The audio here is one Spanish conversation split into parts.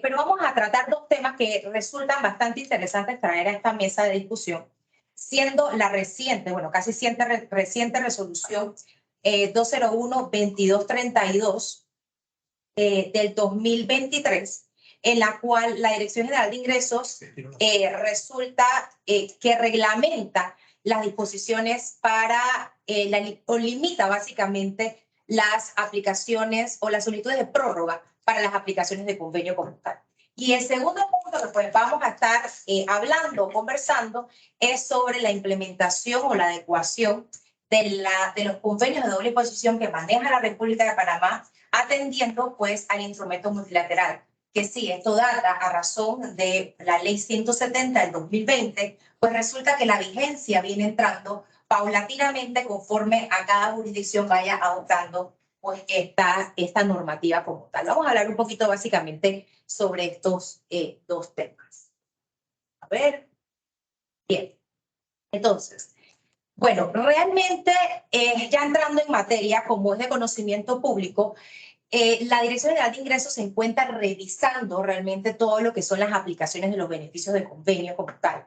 Pero vamos a tratar dos temas que resultan bastante interesantes traer a esta mesa de discusión, siendo la reciente, bueno, casi reciente resolución 201-2232 del 2023, en la cual la Dirección General de Ingresos resulta que reglamenta las disposiciones para, o limita básicamente las aplicaciones o las solicitudes de prórroga para las aplicaciones de convenio como tal. Y el segundo punto que pues vamos a estar hablando, conversando, es sobre la implementación o la adecuación de los convenios de doble imposición que maneja la República de Panamá, atendiendo pues al instrumento multilateral, que sí, esto data a razón de la ley 170 del 2020, pues resulta que la vigencia viene entrando paulatinamente conforme a cada jurisdicción vaya adoptando pues esta normativa como tal. Vamos a hablar un poquito básicamente sobre estos dos temas. A ver. Bien. Entonces, bueno, realmente ya entrando en materia, como es de conocimiento público, la Dirección General de Ingresos se encuentra revisando realmente todo lo que son las aplicaciones de los beneficios de convenio como tal.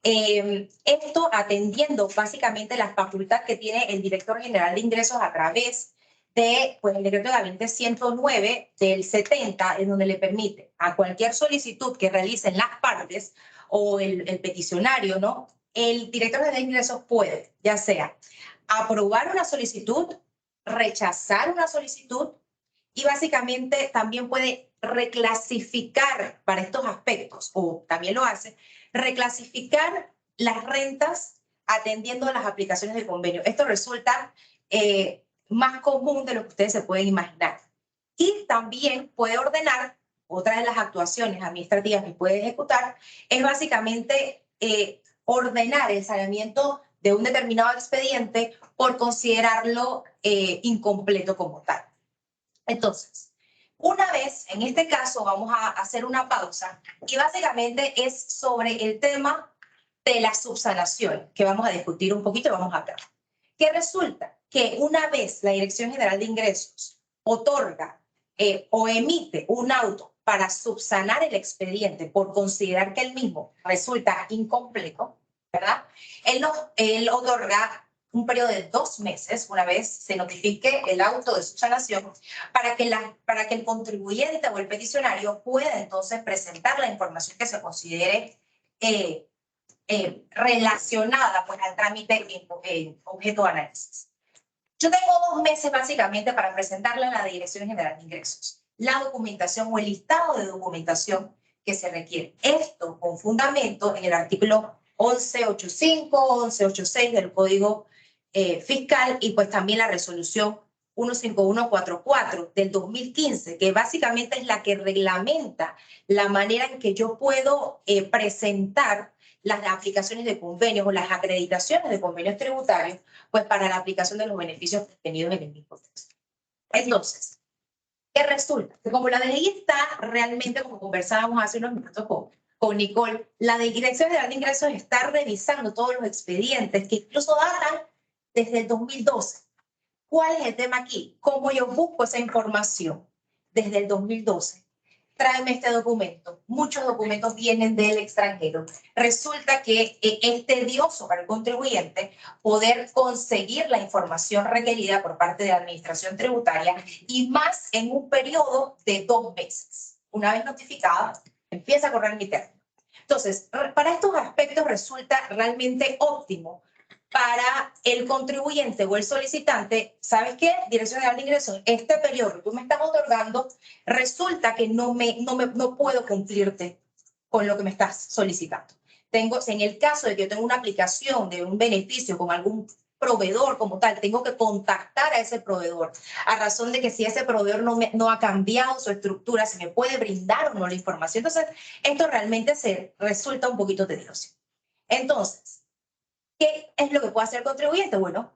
Esto atendiendo básicamente la facultad que tiene el Director General de Ingresos a través de pues, el decreto de gabinete 109 del 70, en donde le permite a cualquier solicitud que realicen las partes o el peticionario, ¿no? El Director General de Ingresos puede, ya sea aprobar una solicitud, rechazar una solicitud, y básicamente también puede reclasificar para estos aspectos, o también lo hace, reclasificar las rentas atendiendo a las aplicaciones de convenio. Esto resulta más común de lo que ustedes se pueden imaginar. Y también puede ordenar, otra de las actuaciones administrativas que puede ejecutar, es básicamente ordenar el saneamiento de un determinado expediente por considerarlo incompleto como tal. Entonces, una vez, en este caso, vamos a hacer una pausa y básicamente es sobre el tema de la subsanación, que vamos a discutir un poquito y vamos a hablar. Que resulta que una vez la Dirección General de Ingresos otorga o emite un auto para subsanar el expediente por considerar que el mismo resulta incompleto, ¿verdad? Él otorga un periodo de 2 meses, una vez se notifique el auto de subsanación, para que el contribuyente o el peticionario pueda entonces presentar la información que se considere relacionada pues, al trámite objeto de análisis. Yo tengo 2 meses básicamente para presentarle a la Dirección General de Ingresos la documentación o el listado de documentación que se requiere. Esto con fundamento en el artículo 1185, 1186 del Código Fiscal y pues también la resolución 15144 del 2015, que básicamente es la que reglamenta la manera en que yo puedo presentar las aplicaciones de convenios o las acreditaciones de convenios tributarios, pues para la aplicación de los beneficios contenidos en el mismo texto. Entonces, ¿qué resulta? Que como la ley está realmente, como conversábamos hace unos minutos con Nicole, la Dirección General de Ingresos está revisando todos los expedientes que incluso datan desde el 2012. ¿Cuál es el tema aquí? ¿Cómo yo busco esa información desde el 2012? Tráeme este documento. Muchos documentos vienen del extranjero. Resulta que es tedioso para el contribuyente poder conseguir la información requerida por parte de la administración tributaria y más en un periodo de 2 meses. Una vez notificada, empieza a correr mi término. Entonces, para estos aspectos resulta realmente óptimo para el contribuyente o el solicitante. ¿Sabes qué? Dirección General de Ingresos, este periodo que tú me estás otorgando, resulta que no puedo cumplirte con lo que me estás solicitando. En el caso de que yo tenga una aplicación de un beneficio con algún proveedor como tal, tengo que contactar a ese proveedor a razón de que si ese proveedor no ha cambiado su estructura, si me puede brindar o no la información. Entonces, esto realmente resulta un poquito tedioso. Entonces, ¿qué es lo que puede hacer el contribuyente? Bueno,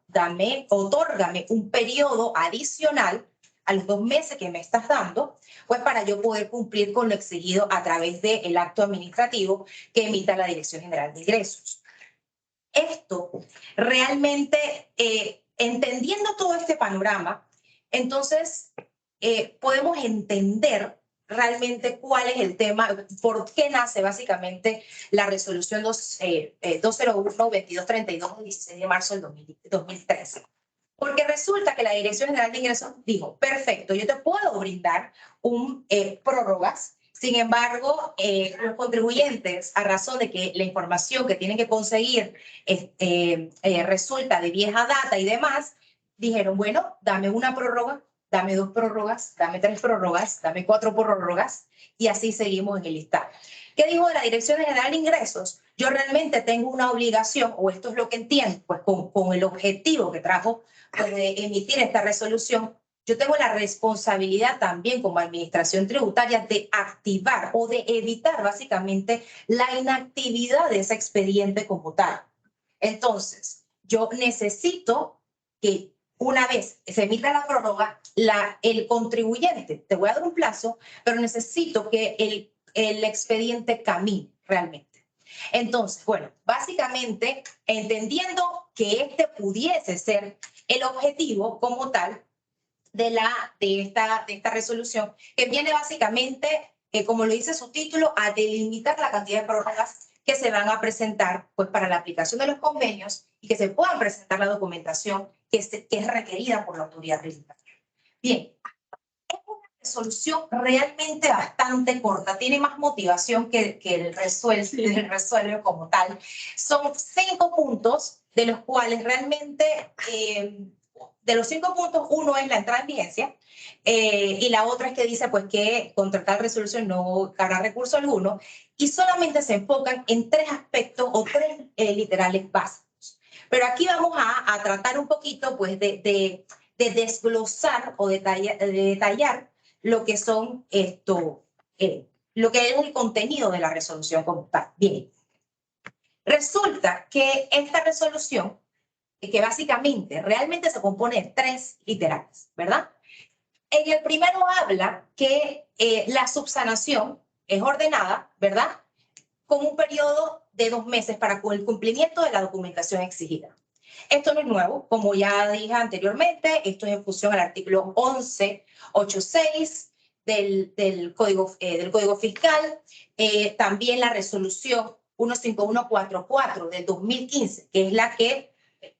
otórgame un periodo adicional a los 2 meses que me estás dando, pues para yo poder cumplir con lo exigido a través del acto administrativo que emita la Dirección General de Ingresos. Esto realmente, entendiendo todo este panorama, entonces podemos entender realmente cuál es el tema, por qué nace básicamente la resolución 201-2232 del 16 de marzo del 2013. Porque resulta que la Dirección General de Ingresos dijo, perfecto, yo te puedo brindar un prórrogas. Sin embargo, los contribuyentes, a razón de que la información que tienen que conseguir resulta de vieja data y demás, dijeron, bueno, dame una prórroga, dame 2 prórrogas, dame 3 prórrogas, dame 4 prórrogas, y así seguimos en el listado. ¿Qué dijo la Dirección General de Ingresos? Yo realmente tengo una obligación, o esto es lo que entiendo, pues con el objetivo que trajo pues, de emitir esta resolución, yo tengo la responsabilidad también como administración tributaria de activar o de evitar básicamente la inactividad de ese expediente como tal. Entonces, yo necesito que una vez se emita la prórroga, el contribuyente, te voy a dar un plazo, pero necesito que el expediente camine realmente. Entonces, bueno, básicamente, entendiendo que este pudiese ser el objetivo como tal de esta resolución, que viene básicamente, como lo dice su título, a delimitar la cantidad de prórrogas que se van a presentar pues, para la aplicación de los convenios y que se puedan presentar la documentación que es requerida por la autoridad tributaria. Bien, es una resolución realmente bastante corta, tiene más motivación que el resuelve como tal. Son 5 puntos, de los cuales realmente, de los 5 puntos, uno es la entrada en vigencia, y la otra es que dice pues que contra tal resolución no habrá recurso alguno, y solamente se enfocan en 3 aspectos o 3 literales básicos. Pero aquí vamos a tratar un poquito pues de desglosar o detallar lo que son lo que es el contenido de la resolución como tal. Bien, resulta que esta resolución, que básicamente realmente se compone de 3 literales, ¿verdad? En el primero habla que la subsanación es ordenada, ¿verdad? Con un periodo de 2 meses para el cumplimiento de la documentación exigida. Esto no es nuevo, como ya dije anteriormente, esto es en función al artículo 1186 del Código Fiscal, también la resolución 15144 del 2015, que es la que,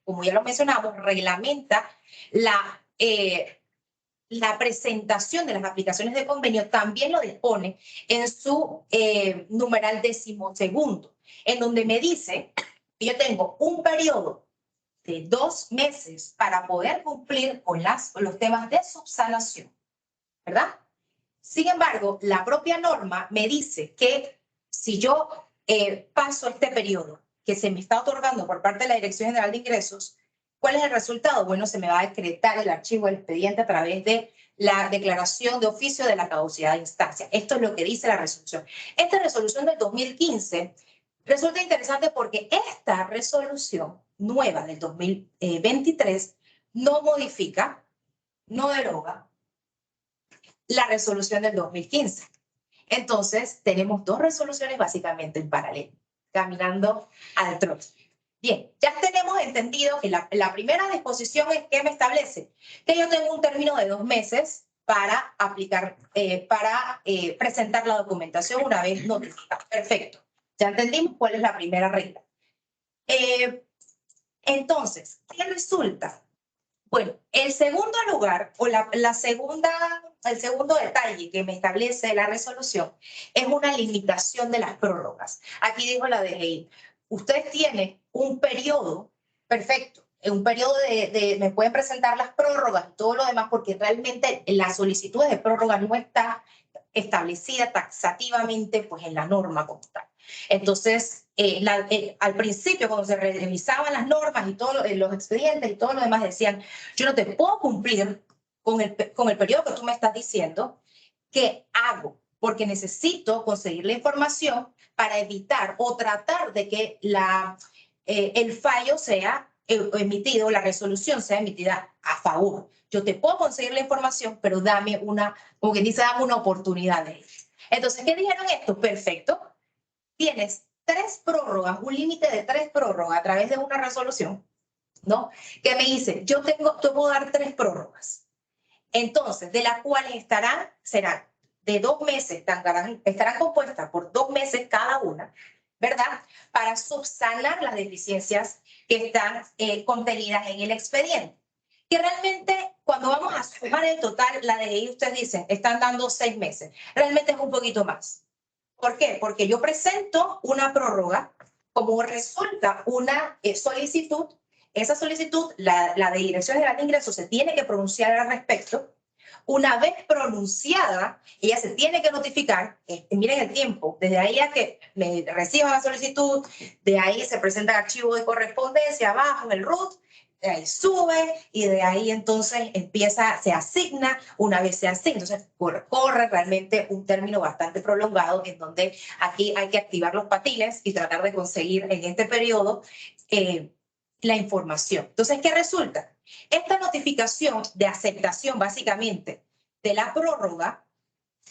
como ya lo mencionamos, reglamenta la presentación de las aplicaciones de convenio, también lo dispone en su numeral 12º, en donde me dice que yo tengo un periodo de 2 meses para poder cumplir con los temas de subsanación, ¿verdad? Sin embargo, la propia norma me dice que si yo paso este periodo que se me está otorgando por parte de la Dirección General de Ingresos, ¿cuál es el resultado? Bueno, se me va a decretar el archivo del expediente a través de la declaración de oficio de la caducidad de instancia. Esto es lo que dice la resolución. Esta resolución del 2015 resulta interesante porque esta resolución nueva del 2023 no modifica, no deroga la resolución del 2015. Entonces, tenemos 2 resoluciones básicamente en paralelo, caminando al trote. Bien, ya tenemos entendido que la primera disposición es que me establece que yo tengo un término de 2 meses para aplicar, presentar la documentación una vez notificada. Perfecto. Ya entendimos cuál es la primera regla. Entonces, ¿qué resulta? Bueno, el segundo lugar o el segundo detalle que me establece la resolución es una limitación de las prórrogas. Aquí dijo la DGI, ustedes tienen un periodo, perfecto, un periodo me pueden presentar las prórrogas y todo lo demás porque realmente la solicitud de prórroga no está establecida taxativamente pues en la norma como tal. Entonces, al principio, cuando se revisaban las normas y todos los expedientes y todo lo demás, decían, yo no te puedo cumplir con el periodo que tú me estás diciendo, ¿qué hago? Porque necesito conseguir la información para evitar o tratar de que el fallo sea emitido, la resolución sea emitida a favor. Yo te puedo conseguir la información, pero dame como quien dice, dame una oportunidad de ello. Entonces, ¿qué dijeron esto? Perfecto. Tienes 3 prórrogas, un límite de 3 prórrogas a través de una resolución, ¿no? Que me dice, yo te puedo dar 3 prórrogas. Entonces, de las cuales serán de 2 meses, estarán compuestas por 2 meses cada una, ¿verdad? Para subsanar las deficiencias que están contenidas en el expediente. Que realmente, cuando vamos a sumar el total, la DGI, ustedes dicen, están dando 6 meses. Realmente es un poquito más. ¿Por qué? Porque yo presento una prórroga, como resulta una solicitud. Esa solicitud, la de Dirección General de Ingresos se tiene que pronunciar al respecto. Una vez pronunciada, ella se tiene que notificar, miren el tiempo, desde ahí a que me reciban la solicitud, de ahí se presenta el archivo de correspondencia abajo, el RUT, de ahí sube y de ahí entonces se asigna. Una vez se asigna, entonces corre realmente un término bastante prolongado en donde aquí hay que activar los patines y tratar de conseguir en este periodo la información. Entonces, ¿qué resulta? Esta notificación de aceptación, básicamente, de la prórroga,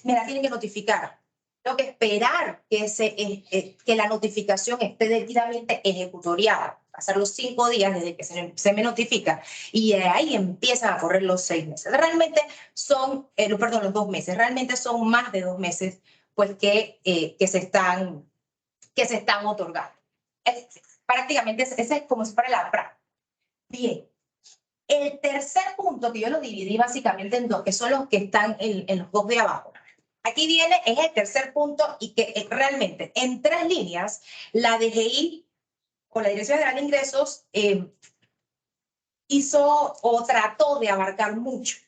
me la tienen que notificar. Tengo que esperar que la notificación esté debidamente ejecutoriada. Pasar los 5 días desde que se me notifica y de ahí empiezan a correr los 6 meses. Realmente son, los 2 meses, realmente son más de 2 meses pues, que se están otorgando. Prácticamente ese es como si fuera la práctica. Bien. El tercer punto, que yo lo dividí básicamente en 2, que son los que están en los 2 de abajo. Aquí es el tercer punto y que realmente en 3 líneas la DGI o la Dirección General de Ingresos hizo o trató de abarcar mucho.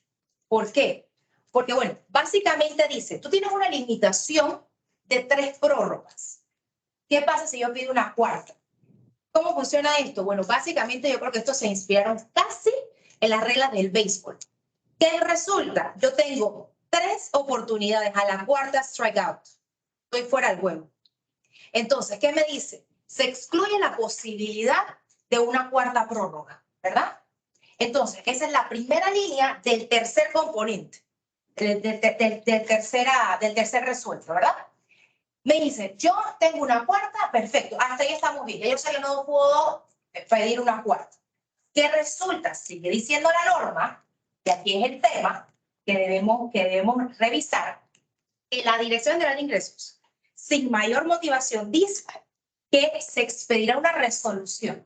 ¿Por qué? Porque, bueno, básicamente dice, tú tienes una limitación de 3 prórrogas. ¿Qué pasa si yo pido una cuarta? ¿Cómo funciona esto? Bueno, básicamente yo creo que estos se inspiraron casi en las reglas del béisbol. ¿Qué resulta? Yo tengo 3 oportunidades, a la cuarta strikeout. Estoy fuera del juego. Entonces, ¿qué me dice? Se excluye la posibilidad de una cuarta prórroga, ¿verdad? Entonces, esa es la primera línea del tercer componente, del tercer resuelto, ¿verdad? Me dice, yo tengo una cuarta, perfecto, hasta ahí estamos bien. Yo sé que no puedo pedir una cuarta. ¿Qué resulta? Sigue diciendo la norma, y aquí es el tema que debemos revisar, que la Dirección General de Ingresos, sin mayor motivación, dice que se expedirá una resolución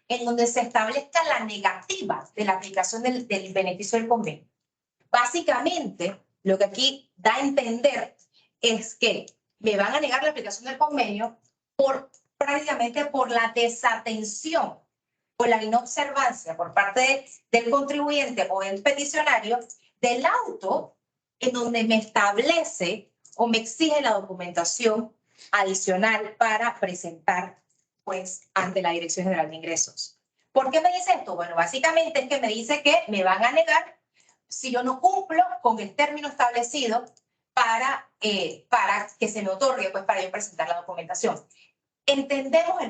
en donde se establezca la negativa de la aplicación del beneficio del convenio. Básicamente, lo que aquí da a entender es que me van a negar la aplicación del convenio prácticamente por la desatención o la inobservancia por parte del contribuyente o del peticionario del auto en donde me establece o me exige la documentación adicional para presentar pues ante la Dirección General de Ingresos. ¿Por qué me dice esto? Bueno, básicamente es que me dice que me van a negar si yo no cumplo con el término establecido para que se me otorgue, pues para yo presentar la documentación. Entendemos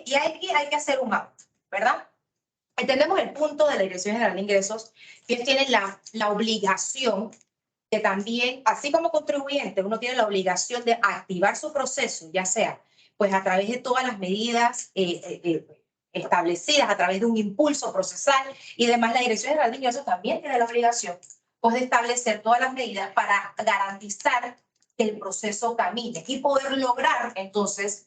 y aquí hay que hacer un auto, ¿verdad? Entendemos el punto de la Dirección General de Ingresos, que tiene la obligación de también, así como contribuyente, uno tiene la obligación de activar su proceso, ya sea pues a través de todas las medidas establecidas, a través de un impulso procesal y demás. La Dirección General de Ingresos también tiene la obligación pues, de establecer todas las medidas para garantizar que el proceso camine y poder lograr entonces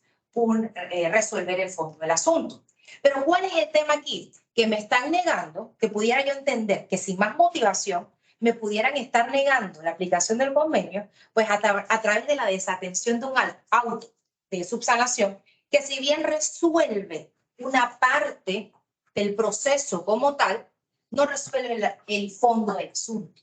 resolver el fondo del asunto. Pero ¿cuál es el tema aquí? Que me están negando, que pudiera yo entender que sin más motivación me pudieran estar negando la aplicación del convenio, pues a través de la desatención de un auto de subsanación, que si bien resuelve una parte del proceso como tal, no resuelve el fondo del asunto.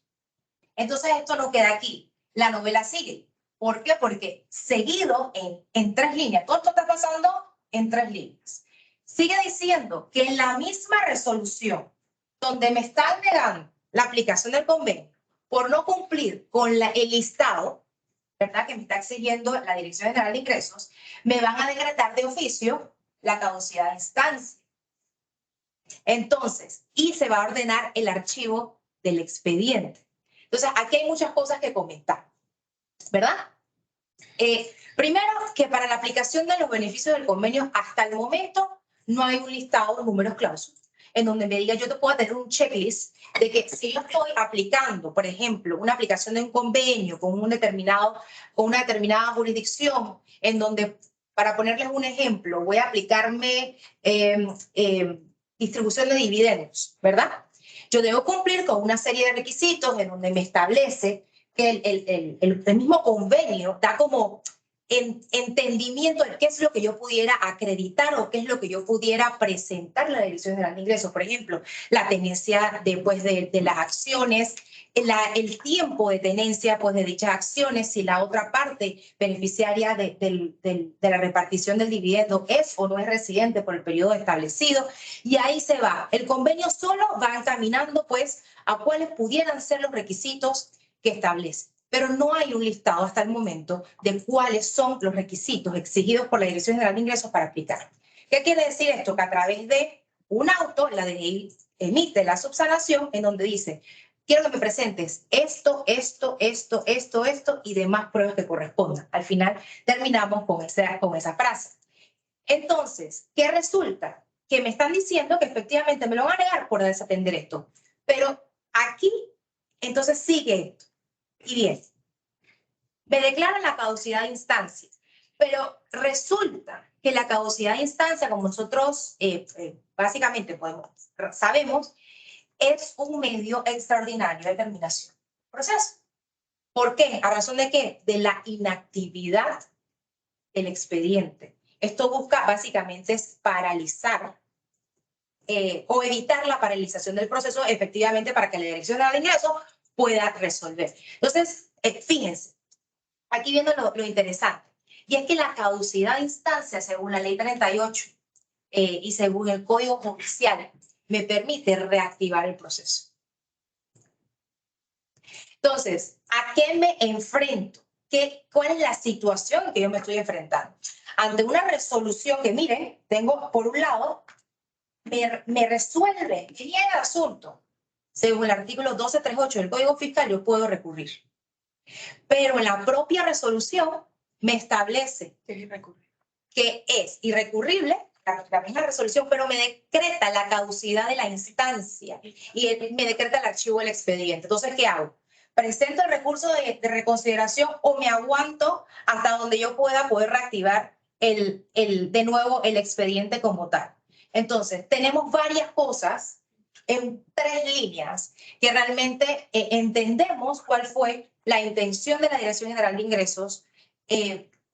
Entonces esto no queda aquí. La novela sigue. ¿Por qué? Porque seguido en 3 líneas. Todo esto está pasando en 3 líneas. Sigue diciendo que en la misma resolución donde me están negando la aplicación del convenio por no cumplir con el listado, ¿verdad?, que me está exigiendo la Dirección General de Ingresos, me van a decretar de oficio la caducidad de instancia. Entonces, y se va a ordenar el archivo del expediente. Entonces, aquí hay muchas cosas que comentar, ¿verdad? Primero, que para la aplicación de los beneficios del convenio, hasta el momento, no hay un listado de números clausus. en donde me diga, yo te puedo tener un checklist de que si yo estoy aplicando, por ejemplo, una aplicación de un convenio con una determinada jurisdicción, en donde, para ponerles un ejemplo, voy a aplicarme distribución de dividendos, ¿verdad? Yo debo cumplir con una serie de requisitos en donde me establece que el mismo convenio da como entendimiento de qué es lo que yo pudiera acreditar o qué es lo que yo pudiera presentar a la Dirección General de Ingresos. Por ejemplo, la tenencia de las acciones, el tiempo de tenencia pues, de dichas acciones, si la otra parte beneficiaria de la repartición del dividendo es o no es residente por el periodo establecido. Y ahí se va. El convenio solo va encaminando pues, a cuáles pudieran ser los requisitos que establece. Pero no hay un listado hasta el momento de cuáles son los requisitos exigidos por la Dirección General de Ingresos para aplicar. ¿Qué quiere decir esto? Que a través de un auto, la DGI emite la subsanación en donde dice, quiero que me presentes esto y demás pruebas que correspondan. Al final terminamos con esa frase. Entonces, ¿qué resulta? Que me están diciendo que efectivamente me lo van a negar por desatender esto. Pero aquí, entonces sigue esto. Y bien, me declaran la caducidad de instancia, pero resulta que la caducidad de instancia, como nosotros básicamente sabemos, es un medio extraordinario de terminación del proceso. ¿Por qué? ¿A razón de qué? De la inactividad del expediente. Esto busca básicamente es paralizar o evitar la paralización del proceso efectivamente para que la Dirección General de Ingresos pueda resolver. Entonces, fíjense, aquí viendo lo interesante, y es que la caducidad de instancia, según la ley 38 y según el Código Judicial, me permite reactivar el proceso. Entonces, ¿a qué me enfrento? ¿Cuál es la situación que yo me estoy enfrentando? Ante una resolución que, miren, tengo por un lado, me resuelve, me niega el asunto. Según el artículo 1238 del Código Fiscal, yo puedo recurrir. Pero en la propia resolución me establece que es irrecurrible la misma resolución, pero me decreta la caducidad de la instancia y me decreta el archivo del expediente. Entonces, ¿qué hago? ¿Presento el recurso de reconsideración o me aguanto hasta donde yo pueda poder reactivar de nuevo el expediente como tal? Entonces, tenemos varias cosas en 3 líneas que realmente entendemos cuál fue la intención de la Dirección General de Ingresos,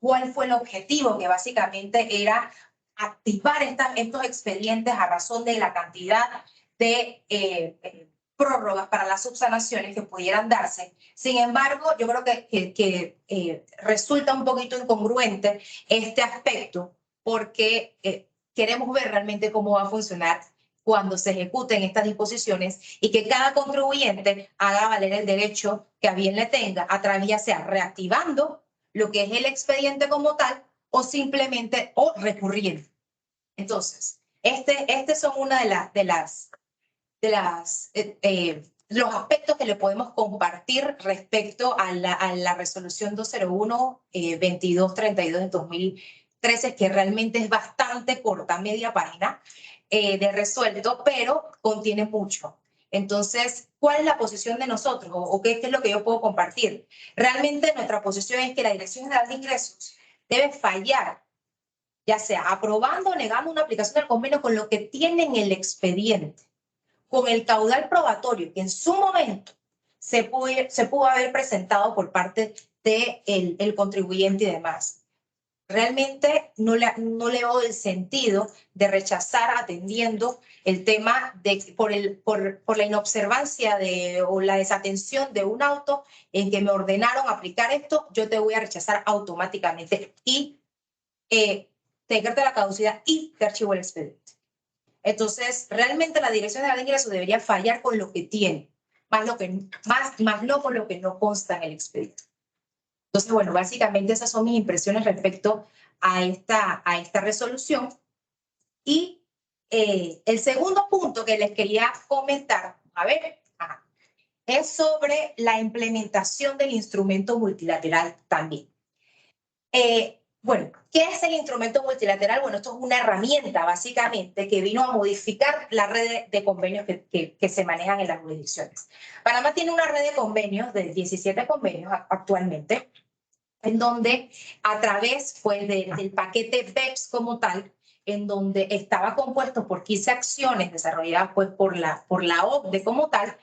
cuál fue el objetivo, que básicamente era activar estos expedientes a razón de la cantidad de prórrogas para las subsanaciones que pudieran darse. Sin embargo, yo creo que resulta un poquito incongruente este aspecto porque queremos ver realmente cómo va a funcionar cuando se ejecuten estas disposiciones y que cada contribuyente haga valer el derecho que a bien le tenga, a través ya sea reactivando lo que es el expediente como tal o simplemente recurriendo. Entonces, este son una los aspectos que le podemos compartir respecto a la resolución 201-2232 de 2013, que realmente es bastante corta, media página de resuelto, pero contiene mucho. Entonces, ¿cuál es la posición de nosotros o qué es lo que yo puedo compartir? Realmente nuestra posición es que la Dirección General de Ingresos debe fallar, ya sea aprobando o negando una aplicación del convenio con lo que tiene en el expediente, con el caudal probatorio que en su momento se pudo haber presentado por parte del contribuyente y demás. Realmente no le veo el sentido de rechazar atendiendo el tema por la inobservancia o la desatención de un auto en que me ordenaron aplicar esto, yo te voy a rechazar automáticamente y te decreto la caducidad y te archivo el expediente. Entonces, realmente la Dirección General de Ingresos debería fallar con lo que tiene, más no con lo que no consta en el expediente. Entonces, bueno, básicamente esas son mis impresiones respecto a esta resolución. Y el segundo punto que les quería comentar, es sobre la implementación del instrumento multilateral también. Bueno, ¿qué es el instrumento multilateral? Bueno, esto es una herramienta básicamente que vino a modificar la red de convenios que se manejan en las jurisdicciones. Panamá tiene una red de convenios, de 17 convenios actualmente, en donde a través pues, del paquete BEPS como tal, en donde estaba compuesto por 15 acciones desarrolladas pues, por la OCDE como tal,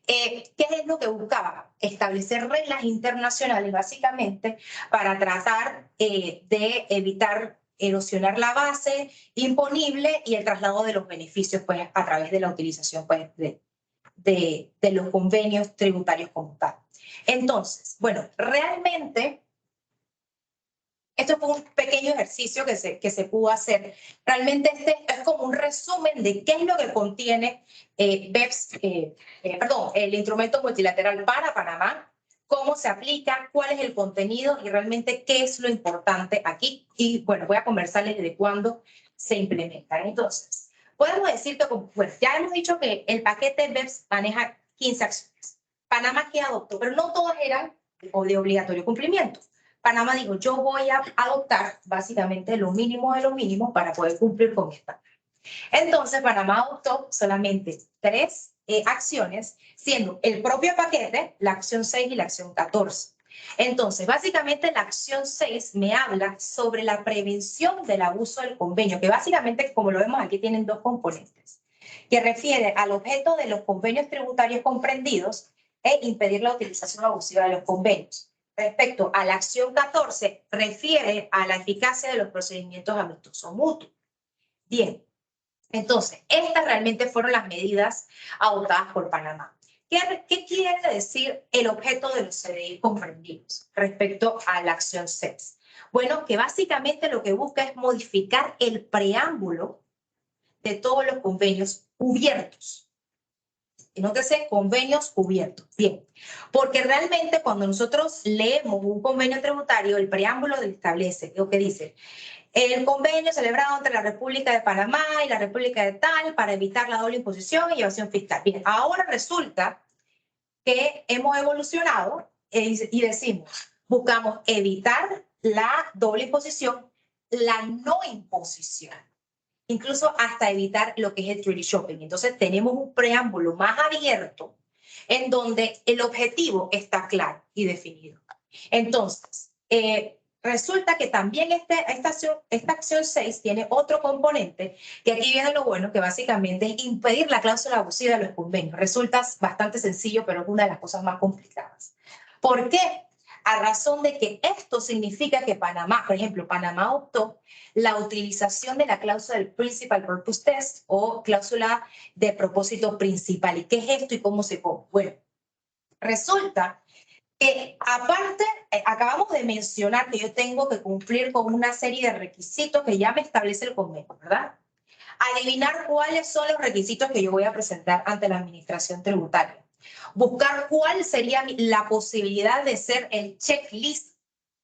¿qué es lo que buscaba? Establecer reglas internacionales básicamente para tratar de evitar erosionar la base imponible y el traslado de los beneficios pues, a través de la utilización pues, de los convenios tributarios como tal. Entonces, bueno, realmente esto fue un pequeño ejercicio que se pudo hacer. Realmente este es como un resumen de qué es lo que contiene BEPS, el instrumento multilateral para Panamá, cómo se aplica, cuál es el contenido y realmente qué es lo importante aquí. Y bueno, voy a conversarles de cuándo se implementa. Entonces, podemos decir que, bueno, ya hemos dicho que el paquete BEPS maneja 15 acciones. Panamá que adoptó, pero no todas eran de obligatorio cumplimiento. Panamá dijo, yo voy a adoptar básicamente lo mínimo de lo mínimo para poder cumplir con esta. Entonces, Panamá adoptó solamente 3 acciones, siendo el propio paquete, la acción 6 y la acción 14. Entonces, básicamente la acción 6 me habla sobre la prevención del abuso del convenio, que básicamente, como lo vemos aquí, tienen 2 componentes, que refiere al objeto de los convenios tributarios comprendidos e impedir la utilización abusiva de los convenios. Respecto a la acción 14, refiere a la eficacia de los procedimientos amistosos mutuos. Bien, entonces, estas realmente fueron las medidas adoptadas por Panamá. ¿Qué quiere decir el objeto de los CDI comprendidos respecto a la acción 6? Bueno, que básicamente lo que busca es modificar el preámbulo de todos los convenios cubiertos. Nótese, convenios cubiertos. Bien, porque realmente cuando nosotros leemos un convenio tributario, el preámbulo establece lo que dice: el convenio celebrado entre la República de Panamá y la República de tal para evitar la doble imposición y evasión fiscal. Bien, ahora resulta que hemos evolucionado y decimos, buscamos evitar la doble imposición, la no imposición, incluso hasta evitar lo que es el treaty shopping. Entonces tenemos un preámbulo más abierto en donde el objetivo está claro y definido. Entonces, resulta que también esta acción 6 tiene otro componente, que aquí viene lo bueno, que básicamente es impedir la cláusula abusiva de los convenios. Resulta bastante sencillo, pero es una de las cosas más complicadas. ¿Por qué? A razón de que esto significa que Panamá, por ejemplo, Panamá optó la utilización de la cláusula del Principal Purpose Test o cláusula de propósito principal. ¿Y qué es esto y cómo se come? Bueno, resulta que aparte, acabamos de mencionar que yo tengo que cumplir con una serie de requisitos que ya me establece el convenio, ¿verdad? Adivinar cuáles son los requisitos que yo voy a presentar ante la administración tributaria. Buscar cuál sería la posibilidad de ser el checklist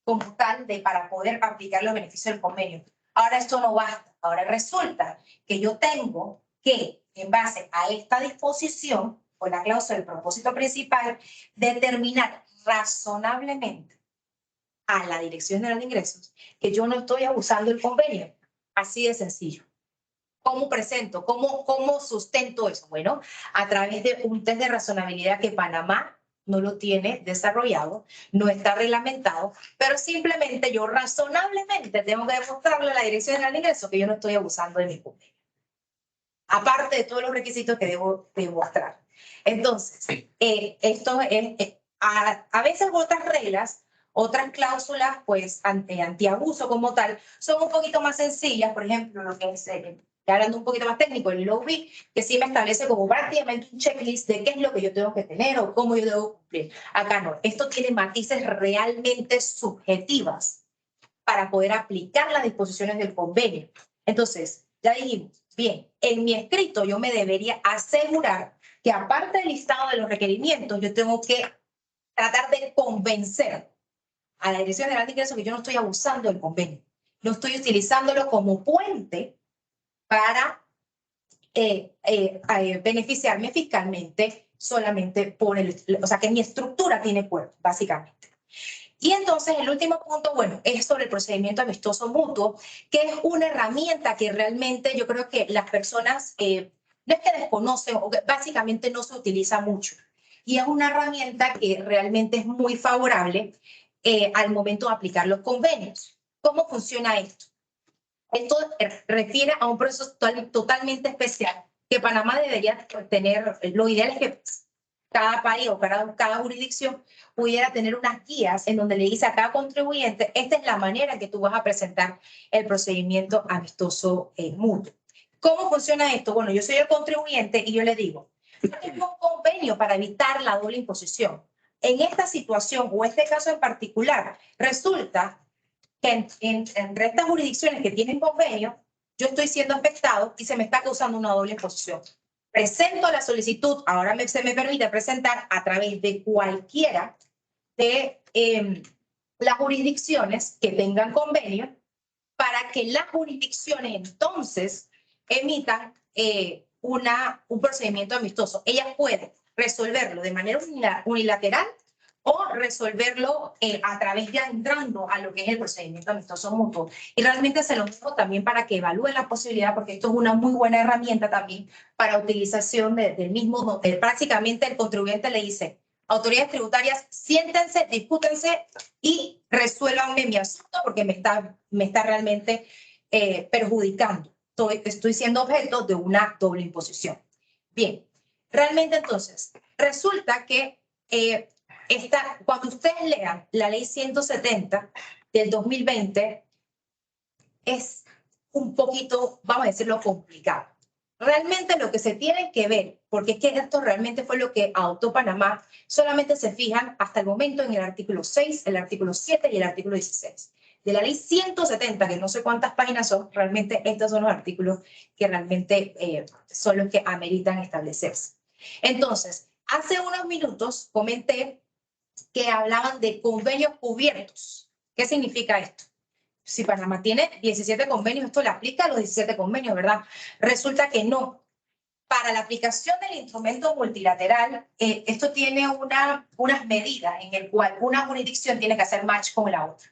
como tal para poder aplicar los beneficios del convenio. Ahora esto no basta. Ahora resulta que yo tengo que, en base a esta disposición, con la cláusula del propósito principal, determinar razonablemente a la Dirección General de Ingresos que yo no estoy abusando del convenio. Así de sencillo. ¿Cómo presento? ¿Cómo sustento eso? Bueno, a través de un test de razonabilidad que Panamá no lo tiene desarrollado, no está reglamentado, pero simplemente yo razonablemente tengo que demostrarle a la Dirección General de Ingresos que yo no estoy abusando de mi convenio. Aparte de todos los requisitos que debo demostrar. Entonces, esto es, a veces otras reglas, otras cláusulas, pues, antiabuso como tal, son un poquito más sencillas. Por ejemplo, lo que es, hablando un poquito más técnico, el LOB, que sí me establece como prácticamente un checklist de qué es lo que yo tengo que tener o cómo yo debo cumplir. Acá no, esto tiene matices realmente subjetivas para poder aplicar las disposiciones del convenio. Entonces, ya dijimos, bien, en mi escrito yo me debería asegurar que aparte del listado de los requerimientos, yo tengo que tratar de convencer a la Dirección General de Ingresos que yo no estoy abusando del convenio. No estoy utilizándolo como puente para beneficiarme fiscalmente solamente por o sea, que mi estructura tiene cuerpo, básicamente. Y entonces el último punto, bueno, es sobre el procedimiento amistoso mutuo, que es una herramienta que realmente yo creo que las personas no es que desconocen, o que básicamente no se utiliza mucho. Y es una herramienta que realmente es muy favorable al momento de aplicar los convenios. ¿Cómo funciona esto? Esto refiere a un proceso totalmente especial que Panamá debería tener. Lo ideal es que cada país o cada jurisdicción pudiera tener unas guías en donde le dice a cada contribuyente, esta es la manera en que tú vas a presentar el procedimiento amistoso mutuo. ¿Cómo funciona esto? Bueno, yo soy el contribuyente y yo le digo, yo tengo un convenio para evitar la doble imposición. En esta situación o este caso en particular, resulta que entre estas jurisdicciones que tienen convenio, yo estoy siendo afectado y se me está causando una doble imposición. Presento la solicitud, ahora se me permite presentar a través de cualquiera de las jurisdicciones que tengan convenio para que las jurisdicciones entonces emitan un procedimiento amistoso. Ellas pueden resolverlo de manera unilateral o resolverlo a través ya entrando a lo que es el procedimiento amistoso mutuo. Y realmente se lo dejo también para que evalúen la posibilidad, porque esto es una muy buena herramienta también para utilización del mismo. Prácticamente el contribuyente le dice, autoridades tributarias, siéntense, discútense y resuélvanme mi asunto porque me está realmente perjudicando. Estoy siendo objeto de una doble imposición. Bien, realmente entonces, resulta que cuando ustedes lean la ley 170 del 2020, es un poquito, vamos a decirlo, complicado. Realmente lo que se tiene que ver, porque es que esto realmente fue lo que adoptó Panamá, solamente se fijan hasta el momento en el artículo 6, el artículo 7 y el artículo 16. De la ley 170, que no sé cuántas páginas son, realmente estos son los artículos que realmente son los que ameritan establecerse. Entonces, hace unos minutos comenté que hablaban de convenios cubiertos. ¿Qué significa esto? Si Panamá tiene 17 convenios, esto le aplica a los 17 convenios, ¿verdad? Resulta que no. Para la aplicación del instrumento multilateral, esto tiene unas medidas en el cual una jurisdicción tiene que hacer match con la otra.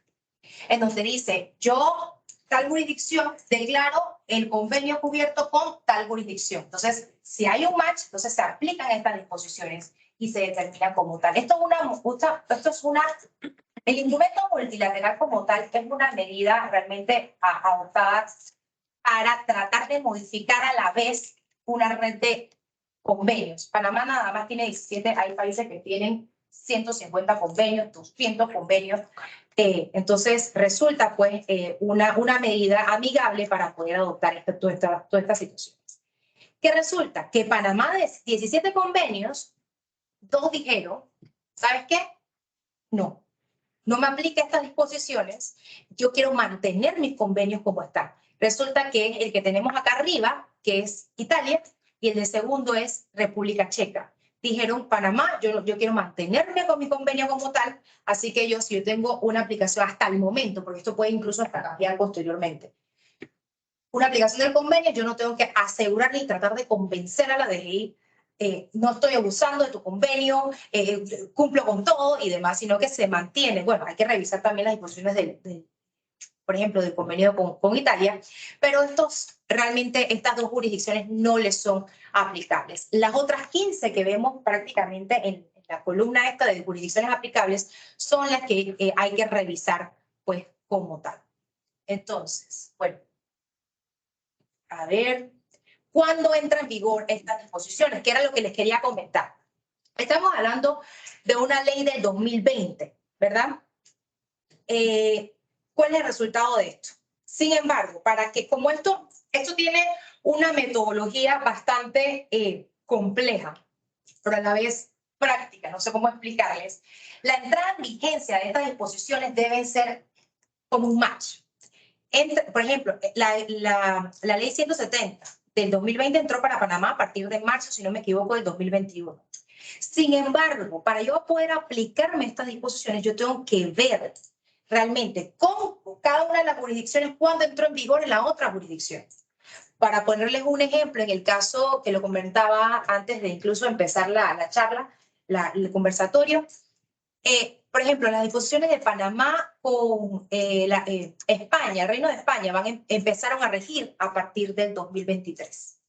En donde dice, yo, tal jurisdicción, declaro el convenio cubierto con tal jurisdicción. Entonces, si hay un match, entonces se aplican estas disposiciones y se determina como tal. El instrumento multilateral como tal es una medida realmente adoptada para tratar de modificar a la vez una red de convenios. Panamá nada más tiene 17, hay países que tienen 150 convenios, 200 convenios. Entonces resulta pues una medida amigable para poder adoptar todas estas situaciones. ¿Qué resulta? Que Panamá de 17 convenios, 2 dijeron, ¿sabes qué? No me aplica estas disposiciones, yo quiero mantener mis convenios como están. Resulta que el que tenemos acá arriba, que es Italia, y el de segundo es República Checa. Dijeron, Panamá, yo quiero mantenerme con mi convenio como tal, así que si yo tengo una aplicación hasta el momento, porque esto puede incluso hasta cambiar posteriormente, una aplicación del convenio, yo no tengo que asegurar ni tratar de convencer a la DGI no estoy abusando de tu convenio, cumplo con todo y demás, sino que se mantiene. Bueno, hay que revisar también las disposiciones por ejemplo, del convenio con Italia, pero realmente estas 2 jurisdicciones no les son aplicables. Las otras 15 que vemos prácticamente en la columna esta de jurisdicciones aplicables son las que hay que revisar pues como tal. Entonces, bueno, a ver, ¿cuándo entran en vigor estas disposiciones? Que era lo que les quería comentar. Estamos hablando de una ley del 2020, ¿verdad? ¿Cuál es el resultado de esto? Sin embargo, como esto tiene una metodología bastante compleja, pero a la vez práctica, no sé cómo explicarles, la entrada en vigencia de estas disposiciones debe ser como un match. Por ejemplo, la ley 170 del 2020 entró para Panamá a partir de marzo, si no me equivoco, del 2021. Sin embargo, para yo poder aplicarme estas disposiciones, yo tengo que ver realmente con cada una de las jurisdicciones cuándo entró en vigor en la otra jurisdicción. Para ponerles un ejemplo, en el caso que lo comentaba antes de incluso empezar la charla, el conversatorio, por ejemplo, las disposiciones de Panamá con España, el Reino de España, empezaron a regir a partir del 2023.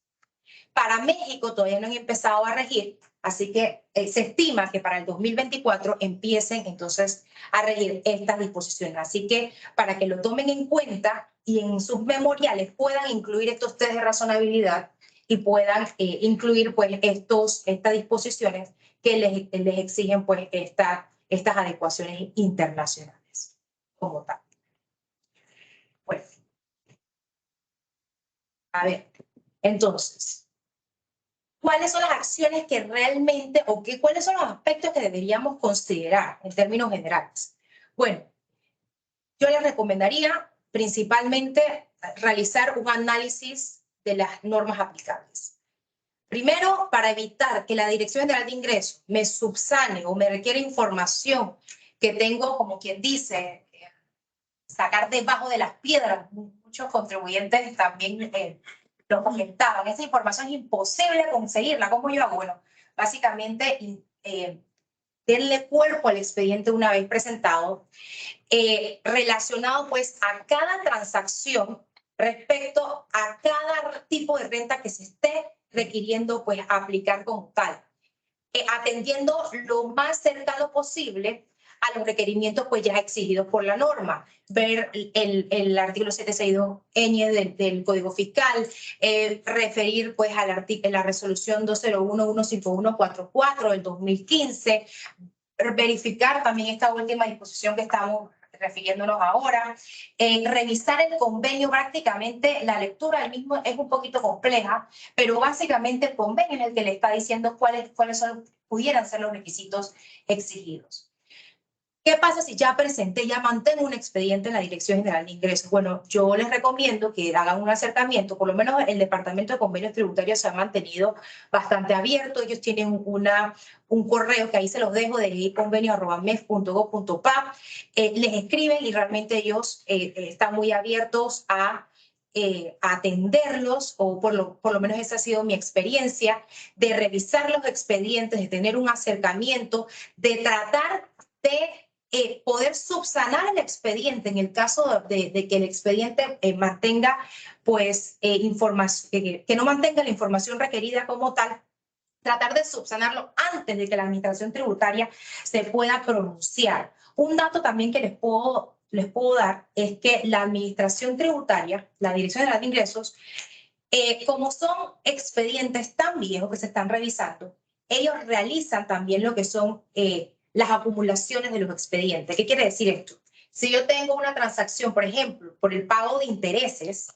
Para México todavía no han empezado a regir, así que se estima que para el 2024 empiecen entonces a regir estas disposiciones. Así que para que lo tomen en cuenta y en sus memoriales puedan incluir estos test de razonabilidad y puedan incluir pues estas disposiciones que les exigen pues estas adecuaciones internacionales como tal. Bueno, a ver, entonces, ¿cuáles son las acciones que realmente, cuáles son los aspectos que deberíamos considerar en términos generales? Bueno, yo les recomendaría principalmente realizar un análisis de las normas aplicables. Primero, para evitar que la Dirección General de Ingresos me subsane o me requiera información que tengo, como quien dice, sacar debajo de las piedras. Muchos contribuyentes también lo comentaban. Esa información es imposible conseguirla. ¿Cómo yo hago? Bueno, básicamente denle cuerpo al expediente una vez presentado, relacionado pues a cada transacción respecto a cada tipo de renta que se esté requiriendo pues aplicar como tal, atendiendo lo más cercano posible a los requerimientos pues ya exigidos por la norma. Ver el artículo 762 del Código Fiscal, referir pues a la resolución 201-15144 del 2015, verificar también esta última disposición que estamos refiriéndonos ahora, revisar el convenio. Prácticamente la lectura del mismo es un poquito compleja, pero básicamente el convenio en el que le está diciendo cuáles pudieran ser los requisitos exigidos. ¿Qué pasa si ya presenté, ya mantengo un expediente en la Dirección General de Ingresos? Bueno, yo les recomiendo que hagan un acercamiento. Por lo menos el Departamento de Convenios Tributarios se ha mantenido bastante abierto. Ellos tienen un correo que ahí se los dejo, de convenio@mef.gov.pa. Les escriben y realmente ellos están muy abiertos a atenderlos, o por lo menos esa ha sido mi experiencia, de revisar los expedientes, de tener un acercamiento, de tratar de poder subsanar el expediente en el caso de que el expediente mantenga pues información, que no mantenga la información requerida como tal, tratar de subsanarlo antes de que la administración tributaria se pueda pronunciar. Un dato también que les puedo dar es que la administración tributaria, la Dirección General de Ingresos, como son expedientes tan viejos que se están revisando, ellos realizan también lo que son las acumulaciones de los expedientes. ¿Qué quiere decir esto? Si yo tengo una transacción, por ejemplo, por el pago de intereses,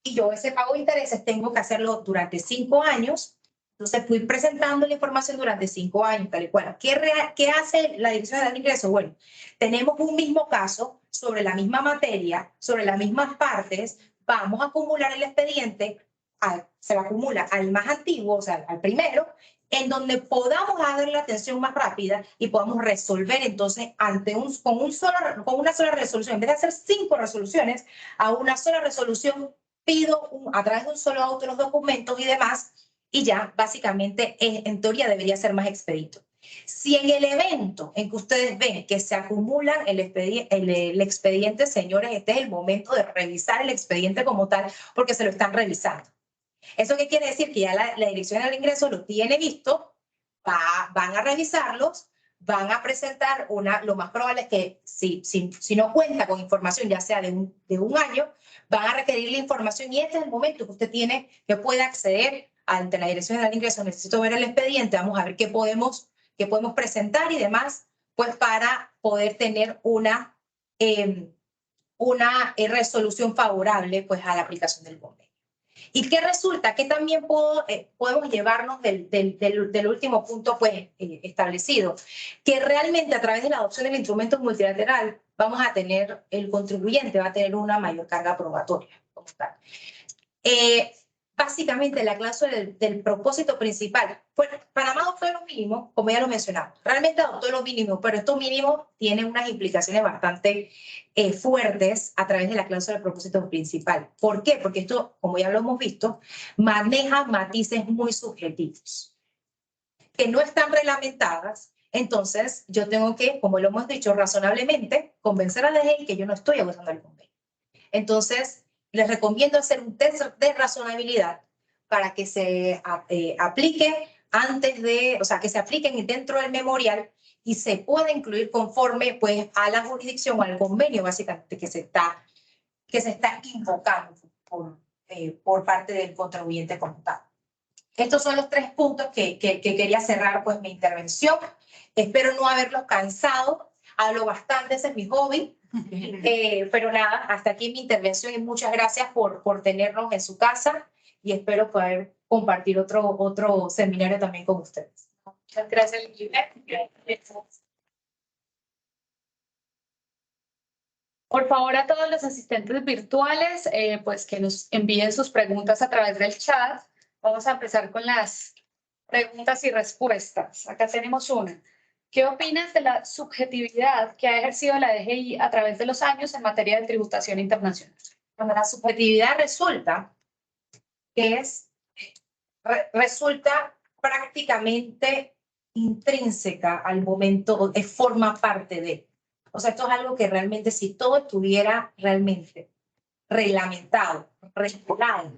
y yo ese pago de intereses tengo que hacerlo durante 5 años, entonces fui presentando la información durante 5 años, tal y cual. ¿Qué hace la Dirección General de Ingresos? Bueno, tenemos un mismo caso sobre la misma materia, sobre las mismas partes, vamos a acumular el expediente, se lo acumula al más antiguo, o sea, al primero, en donde podamos darle la atención más rápida y podamos resolver entonces con una sola resolución. En vez de hacer 5 resoluciones, a una sola resolución pido a través de un solo auto los documentos y demás, y ya básicamente en teoría debería ser más expedito. Si en el evento en que ustedes ven que se acumulan el expediente, señores, este es el momento de revisar el expediente como tal, porque se lo están revisando. ¿Eso qué quiere decir? Que ya la Dirección del Ingreso lo tiene visto, van a revisarlos, van a presentar lo más probable es que si no cuenta con información, ya sea de un año, van a requerir la información, y este es el momento que usted tiene, que puede acceder ante la Dirección del Ingreso. Necesito ver el expediente, vamos a ver qué podemos presentar y demás, pues para poder tener una resolución favorable pues a la aplicación del convenio. ¿Y qué resulta? Que también podemos llevarnos del último punto pues, establecido, que realmente a través de la adopción del instrumento multilateral vamos a tener, el contribuyente va a tener una mayor carga probatoria como tal. Básicamente la cláusula del propósito principal, pues Panamá adoptó lo mínimo, como ya lo mencionaba, realmente adoptó lo mínimo, pero estos mínimos tienen unas implicaciones bastante fuertes a través de la cláusula del propósito principal. ¿Por qué? Porque esto, como ya lo hemos visto, maneja matices muy subjetivos que no están reglamentadas Entonces, yo tengo que, como lo hemos dicho, razonablemente convencer a la DGI que yo no estoy abusando del convenio. Entonces, les recomiendo hacer un test de razonabilidad para que se aplique antes de, o sea, que se apliquen dentro del memorial y se pueda incluir conforme pues a la jurisdicción o al convenio básicamente que se está invocando por parte del contribuyente como tal. Estos son los 3 puntos que quería cerrar pues mi intervención. Espero no haberlos cansado. Hablo bastante, ese es mi hobby. Pero nada, hasta aquí mi intervención y muchas gracias por tenernos en su casa y espero poder compartir otro seminario también con ustedes. Muchas gracias, Liliana. Por favor, a todos los asistentes virtuales, pues que nos envíen sus preguntas a través del chat. Vamos a empezar con las preguntas y respuestas. Acá tenemos una. ¿Qué opinas de la subjetividad que ha ejercido la DGI a través de los años en materia de tributación internacional? Cuando la subjetividad resulta resulta prácticamente intrínseca al momento, forma parte de. O sea, esto es algo que realmente, si todo estuviera realmente reglamentado, regulado,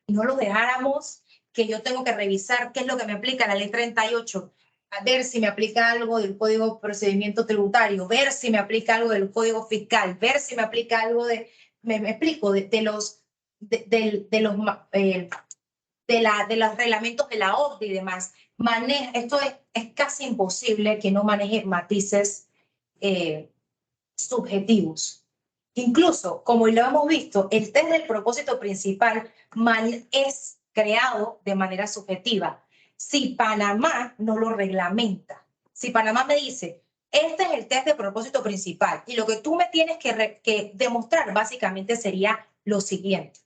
y no lo dejáramos, que yo tengo que revisar qué es lo que me aplica la ley 38, a ver si me aplica algo del Código de Procedimiento Tributario, ver si me aplica algo del Código Fiscal, ver si me aplica algo de, me explico, de los reglamentos de la OCDE y demás. Esto es casi imposible que no maneje matices subjetivos. Incluso, como lo hemos visto, el test del propósito principal es creado de manera subjetiva. Si Panamá no lo reglamenta, si Panamá me dice, este es el test de propósito principal y lo que tú me tienes que demostrar básicamente sería lo siguiente.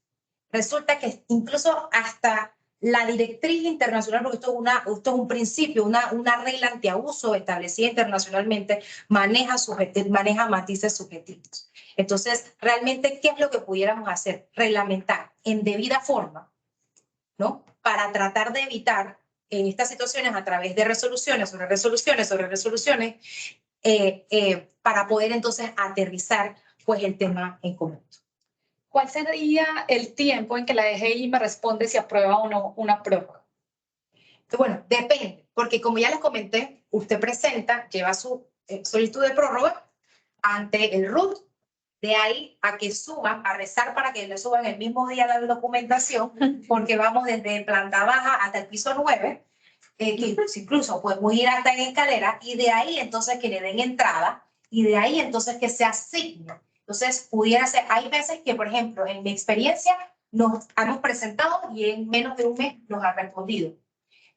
Resulta que incluso hasta la directriz internacional, porque esto es un principio, una regla antiabuso establecida internacionalmente, maneja matices subjetivos. Entonces, realmente, ¿qué es lo que pudiéramos hacer? Reglamentar en debida forma, ¿no? Para tratar de evitar estas situaciones a través de resoluciones sobre resoluciones sobre resoluciones, para poder entonces aterrizar pues el tema en común. ¿Cuál sería el tiempo en que la DGI me responde si aprueba o no una prórroga? Bueno, depende, porque como ya les comenté, usted lleva su solicitud de prórroga ante el RUT, de ahí a que suban, a rezar para que le suban el mismo día la documentación, porque vamos desde planta baja hasta el piso 9, que incluso podemos ir hasta en escalera, y de ahí entonces que le den entrada, y de ahí entonces que se asigne. Entonces, pudiera ser, hay veces que, por ejemplo, en mi experiencia, nos hemos presentado y en menos de un mes nos ha respondido.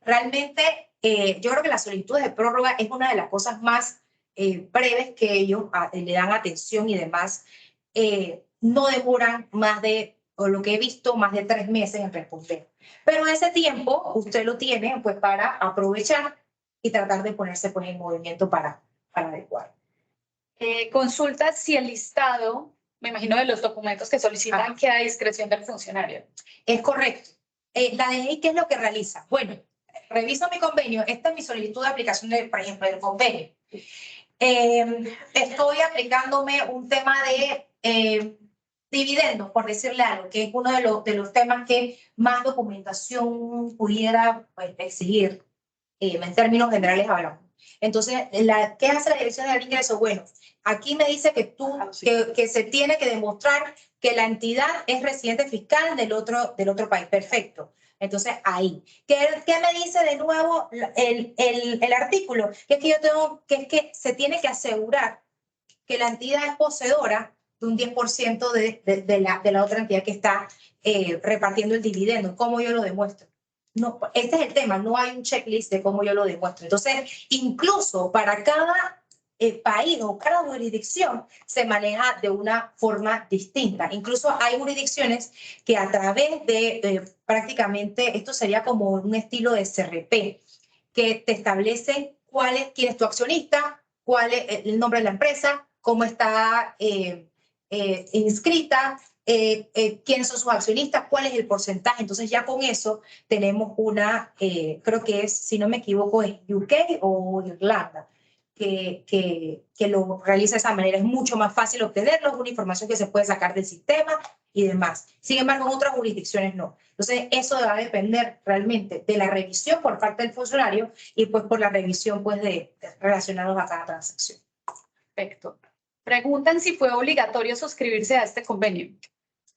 Realmente, yo creo que la solicitud de prórroga es una de las cosas más breves que ellos le dan atención y demás. No demoran más de, o lo que he visto, más de 3 meses en responder. Pero ese tiempo usted lo tiene pues para aprovechar y tratar de ponerse pues en movimiento para adecuar. Consulta si el listado, me imagino, de los documentos que solicitan queda a discreción del funcionario. Es correcto. La DGI, ¿qué es lo que realiza? Bueno, reviso mi convenio. Esta es mi solicitud de aplicación, por ejemplo, del convenio. Estoy aplicándome un tema de dividendos, por decirle algo, que es uno de los temas que más documentación pudiera pues, exigir, en términos generales hablamos. Entonces, ¿qué hace la Dirección General de Ingresos? Bueno, aquí me dice que se tiene que demostrar que la entidad es residente fiscal del otro país. Perfecto. Entonces, ahí. ¿Qué me dice de nuevo el artículo? Que es que se tiene que asegurar que la entidad es poseedora de un 10% de la otra entidad que está repartiendo el dividendo. ¿Cómo yo lo demuestro? No, este es el tema, no hay un checklist de cómo yo lo demuestro. Entonces, incluso para cada país o cada jurisdicción se maneja de una forma distinta. Incluso hay jurisdicciones que a través de prácticamente, esto sería como un estilo de CRP, que te establecen quién es tu accionista, cuál es el nombre de la empresa, cómo está inscrita, quiénes son sus accionistas, cuál es el porcentaje. Entonces ya con eso tenemos creo que es, si no me equivoco, es UK o Irlanda. que lo realiza de esa manera. Es mucho más fácil obtenerlo, es una información que se puede sacar del sistema y demás. Sin embargo, en otras jurisdicciones no. Entonces, eso va a depender realmente de la revisión por parte del funcionario y pues por la revisión pues relacionados a cada transacción. Perfecto. Preguntan si fue obligatorio suscribirse a este convenio.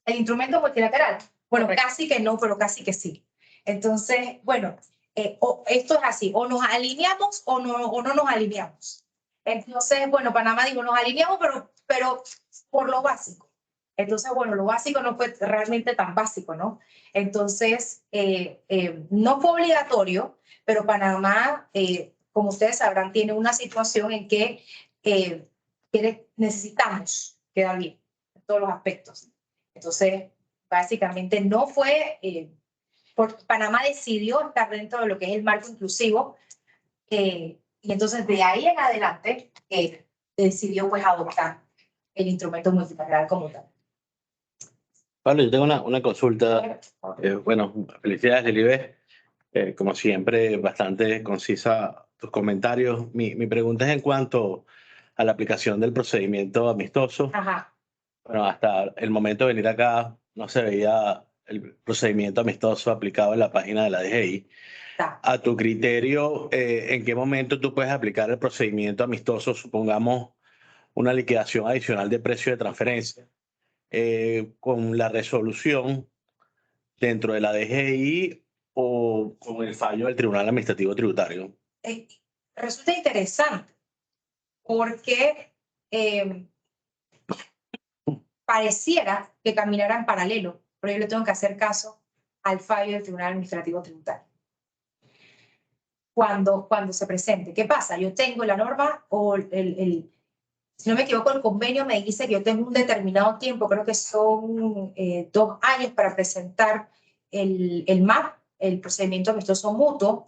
El instrumento multilateral, bueno, Correcto. casi que no, pero casi que sí. Entonces, bueno, esto es así, o nos alineamos o no nos alineamos. Entonces, bueno, Panamá dijo, nos alineamos, pero por lo básico. Entonces, bueno, lo básico no fue realmente tan básico, ¿no? Entonces, no fue obligatorio, pero Panamá, como ustedes sabrán, tiene una situación en que necesitamos quedar bien en todos los aspectos. Entonces, básicamente no fue, Panamá decidió estar dentro de lo que es el marco inclusivo, y entonces de ahí en adelante decidió pues adoptar el instrumento multilateral como tal. Pablo, yo tengo una consulta. Bueno, felicidades, Lilibet. Como siempre, bastante concisa tus comentarios. Mi pregunta es en cuanto a la aplicación del procedimiento amistoso. Ajá. Bueno, hasta el momento de venir acá no se veía el procedimiento amistoso aplicado en la página de la DGI. A tu criterio, ¿en qué momento tú puedes aplicar el procedimiento amistoso, supongamos una liquidación adicional de precio de transferencia, con la resolución dentro de la DGI o con el fallo del Tribunal Administrativo Tributario? Resulta interesante porque pareciera que caminara en paralelo, pero yo le tengo que hacer caso al fallo del Tribunal Administrativo Tributario. Cuando se presente, ¿qué pasa? Yo tengo la norma o si no me equivoco, el convenio me dice que yo tengo un determinado tiempo, creo que son 2 años para presentar el MAP, el procedimiento amistoso mutuo,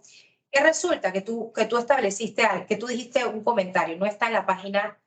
que resulta que tú estableciste, que tú dijiste un comentario, no está en la página,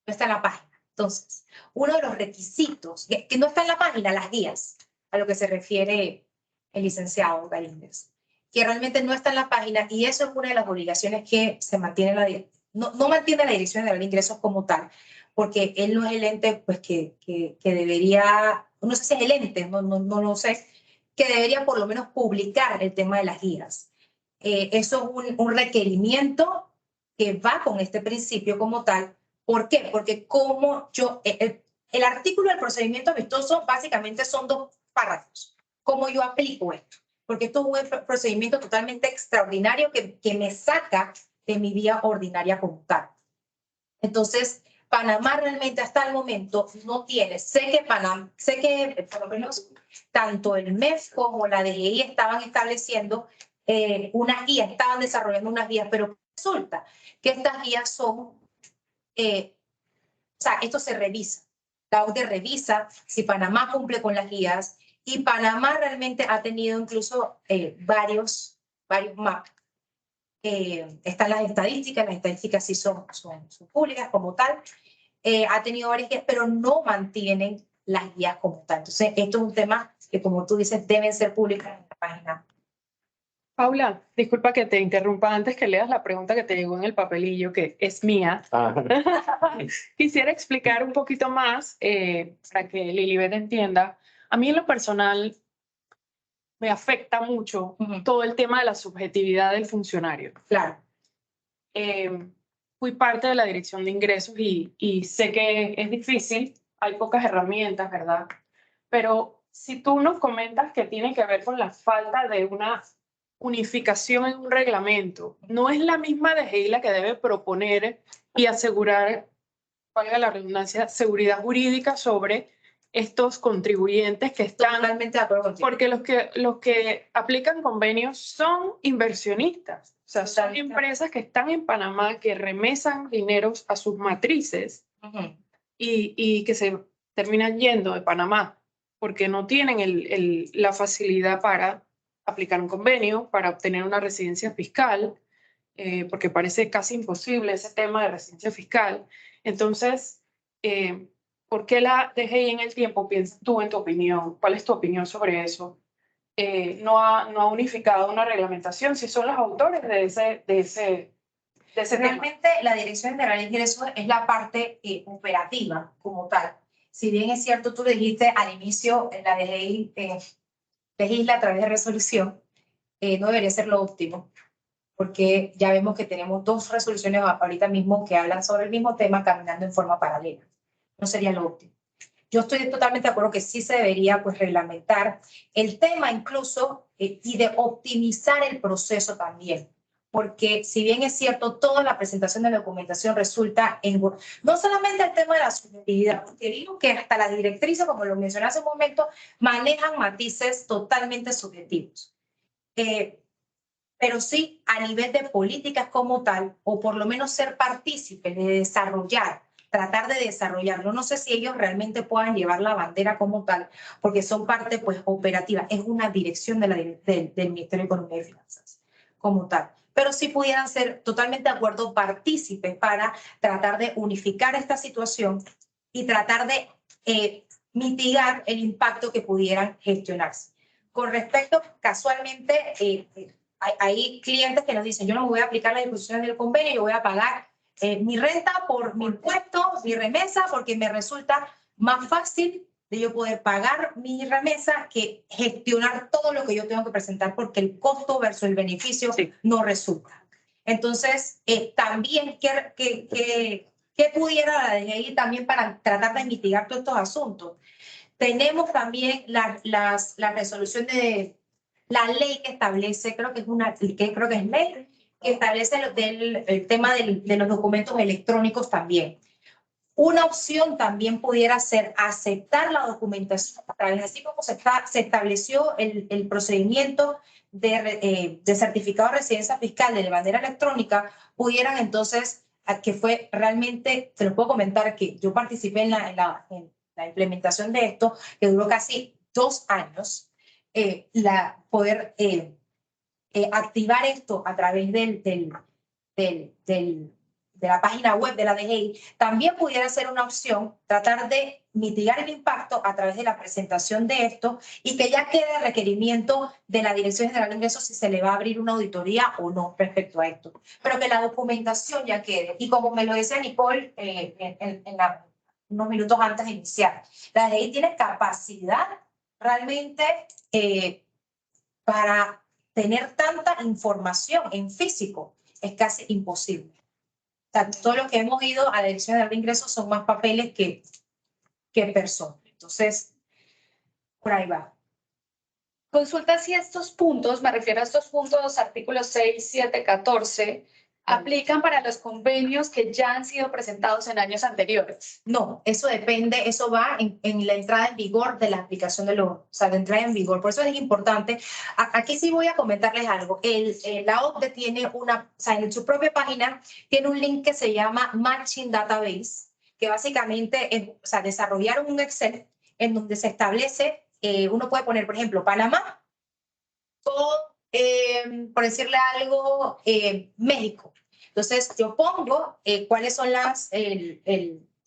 Entonces, uno de los requisitos, que no está en la página, las guías, a lo que se refiere el licenciado Galíndez, que realmente no está en la página, y eso es una de las obligaciones que se mantiene no mantiene la Dirección General de Ingresos como tal, porque él no es el ente pues, que debería, no sé si es el ente, no lo sé, que debería por lo menos publicar el tema de las guías. Eso es un requerimiento que va con este principio como tal. ¿Por qué? Porque como el artículo del procedimiento amistoso básicamente son 2 párrafos. ¿Cómo yo aplico esto? Porque esto es un procedimiento totalmente extraordinario que me saca de mi vía ordinaria como tal. Entonces, Panamá realmente hasta el momento no tiene. Sé que por lo menos tanto el MEF como la DGI estaban estableciendo unas guías, estaban desarrollando unas guías, pero resulta que estas guías son, o sea, esto se revisa. La OCDE revisa si Panamá cumple con las guías, y Panamá realmente ha tenido incluso varios MAP. Están las estadísticas sí son públicas como tal. Ha tenido varias guías, pero no mantienen las guías como tal. Entonces, esto es un tema que, como tú dices, deben ser públicas en la página. Paula, disculpa que te interrumpa antes que leas la pregunta que te llegó en el papelillo, que es mía. Quisiera explicar un poquito más para que Lilibet entienda. A mí en lo personal me afecta mucho todo el tema de la subjetividad del funcionario. Claro. Fui parte de la Dirección de Ingresos y sé que es difícil, hay pocas herramientas, ¿verdad? Pero si tú nos comentas que tiene que ver con la falta de una unificación en un reglamento, no es la misma DGI la que debe proponer y asegurar, valga la redundancia, seguridad jurídica sobre estos contribuyentes que están... Totalmente de acuerdo contigo. Porque los que aplican convenios son inversionistas, o sea, son empresas que están en Panamá, que remesan dineros a sus matrices y que se terminan yendo de Panamá porque no tienen la facilidad para aplicar un convenio, para obtener una residencia fiscal, porque parece casi imposible ese tema de residencia fiscal. Entonces, ¿por qué la DGI en el tiempo, piensas tú en tu opinión? ¿Cuál es tu opinión sobre eso? No ha unificado una reglamentación, si son los autores de ese de ese tema. Realmente la Dirección General de Ingresos es la parte operativa como tal. Si bien es cierto, tú dijiste al inicio, la DGI legisla a través de resolución, no debería ser lo óptimo, porque ya vemos que tenemos 2 resoluciones ahorita mismo que hablan sobre el mismo tema caminando en forma paralela. No sería lo óptimo. Yo estoy totalmente de acuerdo que sí se debería pues reglamentar el tema incluso y de optimizar el proceso también. Porque si bien es cierto, toda la presentación de la documentación resulta en no solamente el tema de la subjetividad, porque digo que hasta las directrices, como lo mencioné hace un momento, manejan matices totalmente subjetivos. Pero sí a nivel de políticas como tal, o por lo menos ser partícipes de desarrollar, tratar de desarrollarlo. No sé si ellos realmente puedan llevar la bandera como tal, porque son parte pues operativa, es una dirección de del Ministerio de Economía y Finanzas como tal. Pero sí pudieran ser totalmente de acuerdo partícipes para tratar de unificar esta situación y tratar de mitigar el impacto que pudieran gestionarse. Con respecto, casualmente, hay clientes que nos dicen, yo no me voy a aplicar las disposiciones del convenio, yo voy a pagar mi renta por mi impuesto, mi remesa, porque me resulta más fácil de yo poder pagar mi remesa que gestionar todo lo que yo tengo que presentar, porque el costo versus el beneficio no resulta. Entonces, también, ¿qué pudiera la DGI también para tratar de mitigar todos estos asuntos? Tenemos también la resolución de la ley que establece, creo que es ley, que establece el tema de los documentos electrónicos también. Una opción también pudiera ser aceptar la documentación, así como se estableció el procedimiento de certificado de residencia fiscal de manera electrónica, pudieran entonces, que fue realmente, te lo puedo comentar, que yo participé en la implementación de esto, que duró casi 2 años, poder activar esto a través de la página web de la DGI, también pudiera ser una opción tratar de mitigar el impacto a través de la presentación de esto y que ya quede requerimiento de la Dirección General de Ingresos si se le va a abrir una auditoría o no respecto a esto. Pero que la documentación ya quede. Y como me lo decía Nicole unos minutos antes de iniciar, la DGI tiene capacidad realmente para tener tanta información en físico. Es casi imposible. O sea, todo lo que hemos ido a la Dirección General de Ingresos son más papeles que personas. Entonces, por ahí va. Consulta si estos puntos, me refiero a estos puntos, artículos 6, 7, 14, aplican para los convenios que ya han sido presentados en años anteriores. No, eso depende, eso va en la entrada en vigor de la aplicación de o sea, de entrada en vigor. Por eso es importante. Aquí sí voy a comentarles algo. La OCDE tiene o sea, en su propia página tiene un link que se llama Matching Database, que básicamente es, o sea, desarrollar un Excel en donde se establece, uno puede poner, por ejemplo, Panamá o, por decirle algo, México. Entonces, yo pongo cuáles son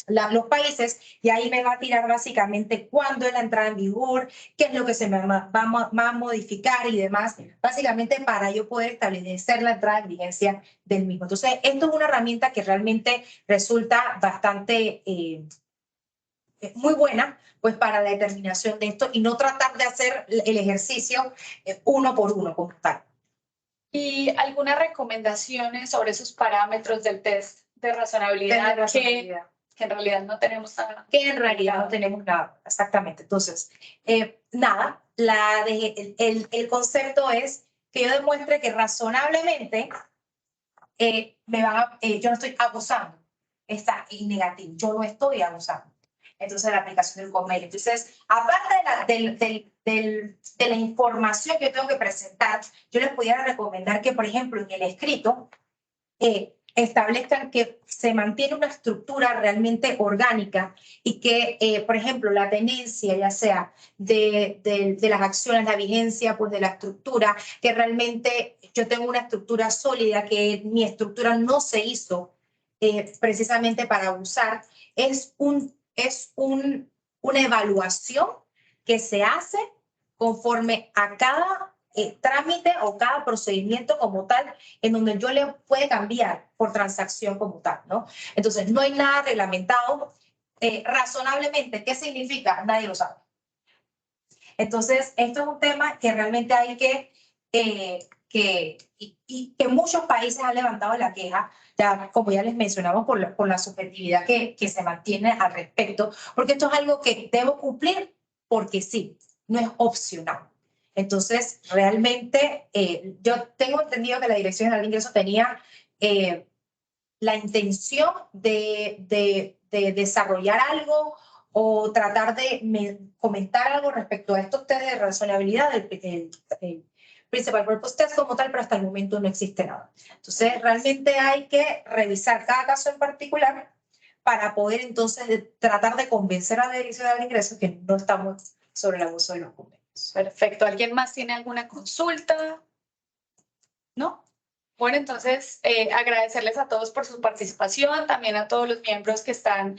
los países y ahí me va a tirar básicamente cuándo es la entrada en vigor, qué es lo que se me va a modificar y demás, básicamente para yo poder establecer la entrada en vigencia del mismo. Entonces, esto es una herramienta que realmente resulta bastante muy buena, pues para la determinación de esto y no tratar de hacer el ejercicio uno por uno como tal. ¿Y algunas recomendaciones sobre esos parámetros del test de razonabilidad, que en realidad no tenemos nada? Que en realidad no tenemos nada, exactamente. Entonces, nada, el concepto es que yo demuestre que razonablemente yo no estoy abusando, está en negativo, yo no estoy abusando. Entonces, la aplicación del convenio. Entonces, aparte de la información que yo tengo que presentar, yo les pudiera recomendar que, por ejemplo, en el escrito, establezcan que se mantiene una estructura realmente orgánica y que, por ejemplo, la tenencia, ya sea de las acciones, la vigencia, pues de la estructura, que realmente yo tengo una estructura sólida, que mi estructura no se hizo precisamente para abusar, es una evaluación que se hace conforme a cada trámite o cada procedimiento como tal en donde yo le puede cambiar por transacción como tal, ¿no? Entonces, no hay nada reglamentado razonablemente. ¿Qué significa? Nadie lo sabe. Entonces, esto es un tema que realmente hay que muchos países han levantado la queja, ya, como ya les mencionamos, por la subjetividad que se mantiene al respecto, porque esto es algo que debo cumplir porque sí, no es opcional. Entonces, realmente, yo tengo entendido que la Dirección General de Ingresos tenía la intención de desarrollar algo o tratar de comentar algo respecto a estos test de razonabilidad del Principal Purpose Test como tal, pero hasta el momento no existe nada. Entonces, realmente hay que revisar cada caso en particular para poder entonces tratar de convencer a la Dirección de Ingresos que no estamos sobre el abuso de los convenios. Perfecto. ¿Alguien más tiene alguna consulta? ¿No? Bueno, entonces agradecerles a todos por su participación, también a todos los miembros que están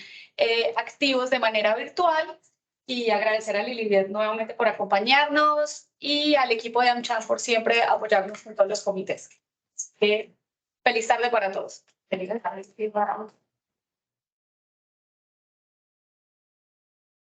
activos de manera virtual y agradecer a Lilibet nuevamente por acompañarnos y al equipo de AmCham por siempre apoyarnos con todos los comités. Feliz tarde para todos. Feliz tarde.